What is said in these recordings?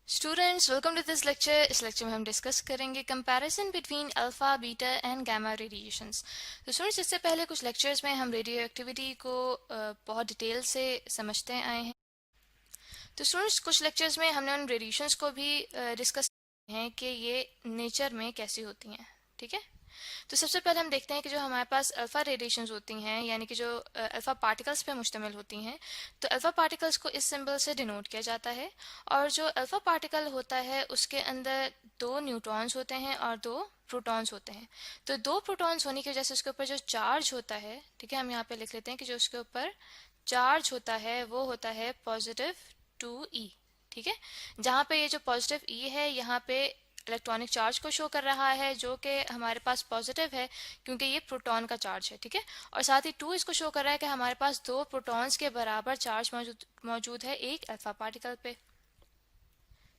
Students welcome to this lecture. इस lecture में हम डिस्कस करेंगे comparison between alpha beta and gamma radiations. तो स्टूडेंट्स, इससे पहले कुछ लेक्चर्स में हम रेडियो एक्टिविटी को बहुत डिटेल से समझते आए हैं। तो स्टूडेंट्स, कुछ लेक्चर्स में हमने उन रेडिएशंस को भी डिस्कस किए हैं कि ये नेचर में कैसी होती हैं। ठीक है, तो सबसे पहले हम देखते हैं कि जो हमारे पास अल्फा रेडिएशंस होती हैं, यानी कि जो अल्फा पार्टिकल्स पे मुश्तमिल होती हैं, तो अल्फा पार्टिकल्स को इस सिंबल से डिनोट किया जाता है। और जो अल्फा पार्टिकल होता है उसके अंदर दो न्यूट्रॉन्स होते हैं और दो प्रोटॉन्स होते हैं। तो दो प्रोटॉन्स होने की वजह से उसके ऊपर जो चार्ज होता है, ठीक है, हम यहाँ पे लिख लेते हैं कि जो उसके ऊपर चार्ज होता है वो होता है +2e। ठीक है, जहाँ पे ये जो +e है यहाँ पे इलेक्ट्रॉनिक चार्ज को शो कर रहा है जो कि हमारे पास पॉजिटिव है क्योंकि ये प्रोटॉन का चार्ज है। ठीक है, और साथ ही 2 इसको शो कर रहा है कि हमारे पास दो प्रोटॉन्स के बराबर चार्ज मौजूद है एक अल्फा पार्टिकल पे।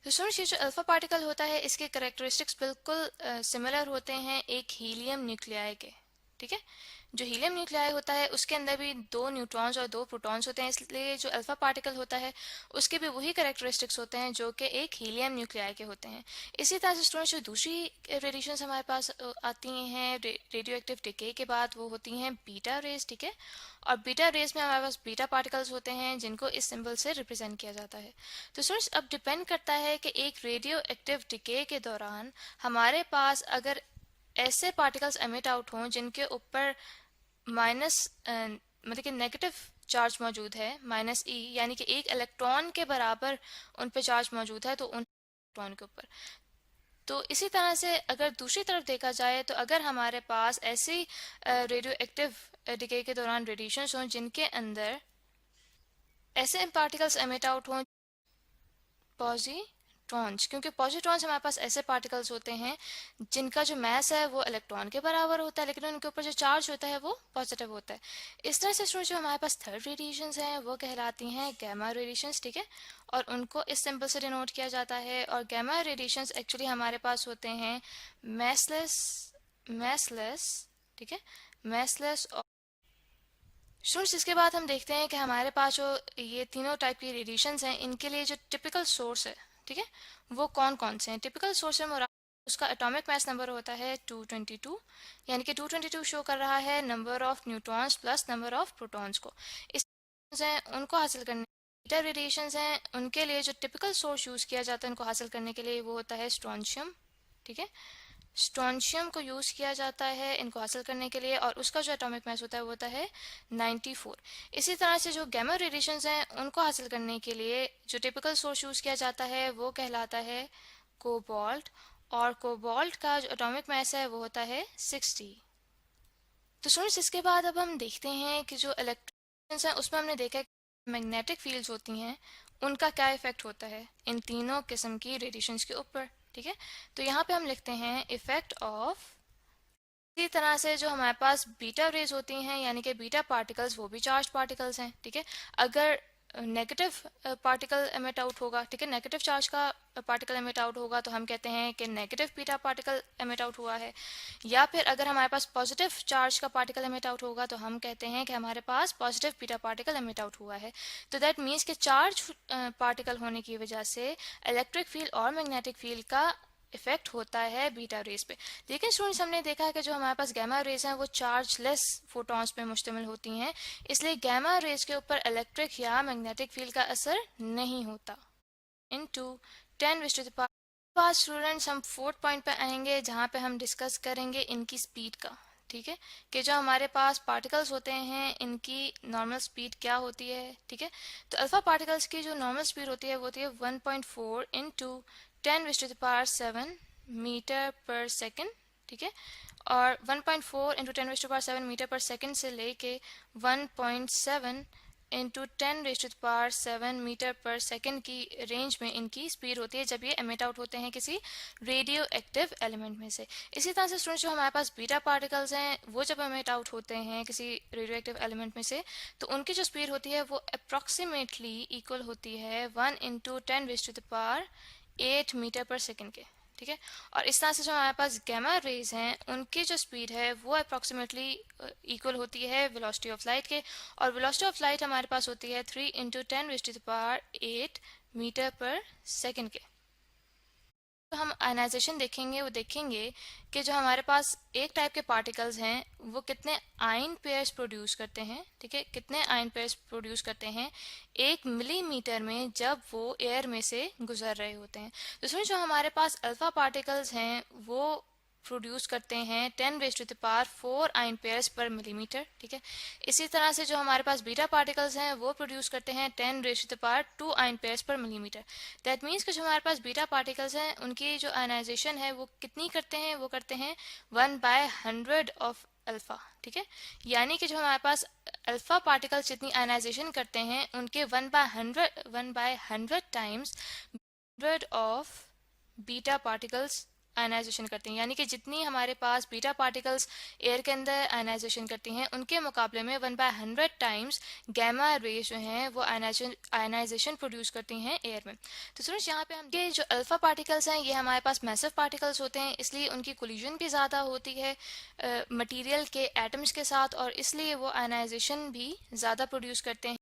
तो सुनिए, ये जो अल्फा पार्टिकल होता है इसके करेक्टरिस्टिक्स बिल्कुल सिमिलर होते हैं एक हीलियम न्यूक्लियाई के। ठीक है, जो हीलियम न्यूक्लियाई होता है उसके अंदर भी दो न्यूट्रॉन्स और दो प्रोटॉन्स होते हैं, इसलिए जो अल्फा पार्टिकल होता है उसके भी वही करेक्टरिस्टिक्स होते हैं जो कि एक हीलियम न्यूक्लियाई के होते हैं। इसी तरह से स्टूडेंट्स, जो दूसरी रेडिएशंस हमारे पास आती हैं रेडियो एक्टिव डिके के बाद, वो होती हैं बीटा रेज। ठीक है, और बीटा रेज में हमारे पास बीटा पार्टिकल्स होते हैं जिनको इस सिंबल से रिप्रेजेंट किया जाता है। तो स्टूडेंट्स, अब डिपेंड करता है कि एक रेडियो एक्टिव डिके के दौरान हमारे पास अगर ऐसे पार्टिकल्स एमिट आउट हों जिनके ऊपर माइनस मतलब कि नेगेटिव चार्ज मौजूद है -e, यानी कि एक इलेक्ट्रॉन के बराबर उन पे चार्ज मौजूद है तो उन इलेक्ट्रॉन के ऊपर। तो इसी तरह से अगर दूसरी तरफ देखा जाए तो अगर हमारे पास ऐसी रेडियो एक्टिव डिके के दौरान रेडिएशंस हों जिनके अंदर ऐसे पार्टिकल्स एमिट आउट हों पॉजिट्रॉन्स, क्योंकि पॉजिट्रॉन्स हमारे पास ऐसे पार्टिकल्स होते हैं जिनका जो मास है वो इलेक्ट्रॉन के बराबर होता है लेकिन उनके ऊपर जो चार्ज होता है वो पॉजिटिव होता है। इस तरह से स्टूडेंट्स, जो हमारे पास थर्ड रेडिएशंस हैं वो कहलाती हैं गैमा रेडिएशंस। ठीक है, और उनको इस सिंबल से डिनोट किया जाता है। और गैमा रेडिएशंस एक्चुअली हमारे पास होते हैं मैसलेस मैसलेस ठीक है, मैसलेस। और स्टूडेंट्स, इसके बाद हम देखते हैं कि हमारे पास जो ये तीनों टाइप की रेडिएशंस हैं इनके लिए जो टिपिकल सोर्स है, ठीक है, वो कौन कौन से हैं। टिपिकल सोर्स में उसका एटॉमिक मास नंबर होता है 222, यानी कि 222 शो कर रहा है number of neutrons plus number of protons को। इस हैं उनको हासिल करने बीटा रेडिएशंस हैं उनके लिए जो टिपिकल सोर्स यूज किया जाता है उनको हासिल करने के लिए वो होता है स्ट्रोंशियम। ठीक है, स्ट्रोंशियम को यूज़ किया जाता है इनको हासिल करने के लिए और उसका जो एटॉमिक मास होता है वो होता है 94। इसी तरह से जो गैमा रेडिएशंस हैं उनको हासिल करने के लिए जो टिपिकल सोर्स यूज़ किया जाता है वो कहलाता है कोबाल्ट, और कोबाल्ट का जो एटॉमिक मास है वो होता है 60। तो स्टूडेंट्स, इसके बाद अब हम देखते हैं कि जो इलेक्ट्रॉन्स हैं उसमें हमने देखा है मैग्नेटिक फील्ड्स होती हैं उनका क्या इफेक्ट होता है इन तीनों किस्म की रेडिएशंस के ऊपर। ठीक है, तो यहाँ पे हम लिखते हैं इफेक्ट ऑफ। इसी तरह से जो हमारे पास बीटा रेज होती हैं यानी कि बीटा पार्टिकल्स वो भी चार्ज पार्टिकल्स हैं। ठीक है, अगर नेगेटिव पार्टिकल एमिट आउट होगा, ठीक है, नेगेटिव चार्ज का पार्टिकल एमिट आउट होगा तो हम कहते हैं कि negative beta particle emit out हुआ है। या फिर अगर हमारे पास पॉजिटिव चार्ज का पार्टिकल एमिट आउट होगा तो हम कहते हैं कि हमारे पास positive beta particle emit out हुआ है। तो दैट मीन्स कि चार्ज पार्टिकल होने की वजह से इलेक्ट्रिक फील्ड और मैग्नेटिक फील्ड का इफेक्ट होता है बीटा रेज पे। लेकिन स्टूडेंट्स, हमने देखा है कि जो हमारे पास गैमा रेज हैं वो चार्जलेस फोटॉन्स पे मुश्तमिल होती हैं, इसलिए गैमा रेज के ऊपर इलेक्ट्रिक या मैग्नेटिक फील्ड का असर नहीं होता। इनटू 10⁻⁵ बाद स्टूडेंट्स हम फोर्थ पॉइंट पे आएंगे जहाँ पे हम डिस्कस करेंगे इनकी स्पीड का। ठीक है, कि जो हमारे पास पार्टिकल्स होते हैं इनकी नॉर्मल स्पीड क्या होती है। ठीक है, तो अल्फा पार्टिकल्स की जो नॉर्मल स्पीड होती है वो होती है 1.4 इंटू 10⁻⁷ मीटर पर सेकेंड। ठीक है, और 1.4 इंटू 10⁻⁷ मीटर पर सेकेंड से लेके 1.7 इंटू 10⁻⁷ मीटर पर सेकेंड की रेंज में इनकी स्पीड होती है जब ये एमिट आउट होते हैं किसी रेडियो एक्टिव एलिमेंट में से। इसी तरह से स्टूडेंट्स, जो हमारे पास बीटा पार्टिकल्स हैं वो जब एमिट आउट होते हैं किसी रेडियो एक्टिव एलिमेंट में से तो उनकी जो स्पीड होती है वो अप्रॉक्सीमेटली इक्वल होती है 1 इंटू 10⁻⁸ मीटर पर सेकेंड के। ठीक है, और इस तरह से जो हमारे पास गैमा रेज हैं उनकी जो स्पीड है वो अप्रॉक्सीमेटली इक्वल होती है वेलोसिटी ऑफ लाइट के, और वेलोसिटी ऑफ लाइट हमारे पास होती है 3 इंटू 10⁻⁸ मीटर पर सेकेंड के। तो हम आयनाइजेशन देखेंगे, वो देखेंगे कि जो हमारे पास एक टाइप के पार्टिकल्स हैं वो कितने आयन पेयर्स प्रोड्यूस करते हैं, ठीक है, कितने आयन पेयर्स प्रोड्यूस करते हैं 1 मिलीमीटर में जब वो एयर में से गुजर रहे होते हैं। तो इसमें जो हमारे पास अल्फा पार्टिकल्स हैं वो प्रोड्यूस करते हैं 10⁴ आयन पेयर्स पर मिलीमीटर, ठीक है। इसी तरह से जो हमारे पास बीटा पार्टिकल्स हैं वो प्रोड्यूस करते हैं 10⁻² आयन पेयर्स पर मिलीमीटर। दैट मीन्स कि जो हमारे पास बीटा पार्टिकल्स हैं उनकी जो आयनाइजेशन है वो कितनी करते हैं, वो करते हैं 1/100 ऑफ अल्फा, ठीक है। यानी कि जो हमारे पास अल्फा पार्टिकल्स जितनी आयनाइजेशन करते हैं उनके 1/100 times 100 of beta particles ionization करते हैं। यानी कि जितनी हमारे पास बीटा पार्टिकल्स एयर के अंदर आयनाइजेशन करती हैं उनके मुकाबले में 1/100 टाइम्स गैमा रेज जो हैं वो आयनाइजेशन प्रोड्यूस करती हैं एयर में। तो स्टूडेंट्स यहाँ पे हम ये जो अल्फा पार्टिकल्स हैं ये हमारे पास मैसिव पार्टिकल्स होते हैं, इसलिए उनकी कोलिजन भी ज़्यादा होती है मटेरियल के एटम्स के साथ, और इसलिए वो आयनाइजेशन भी ज़्यादा प्रोड्यूस करते हैं।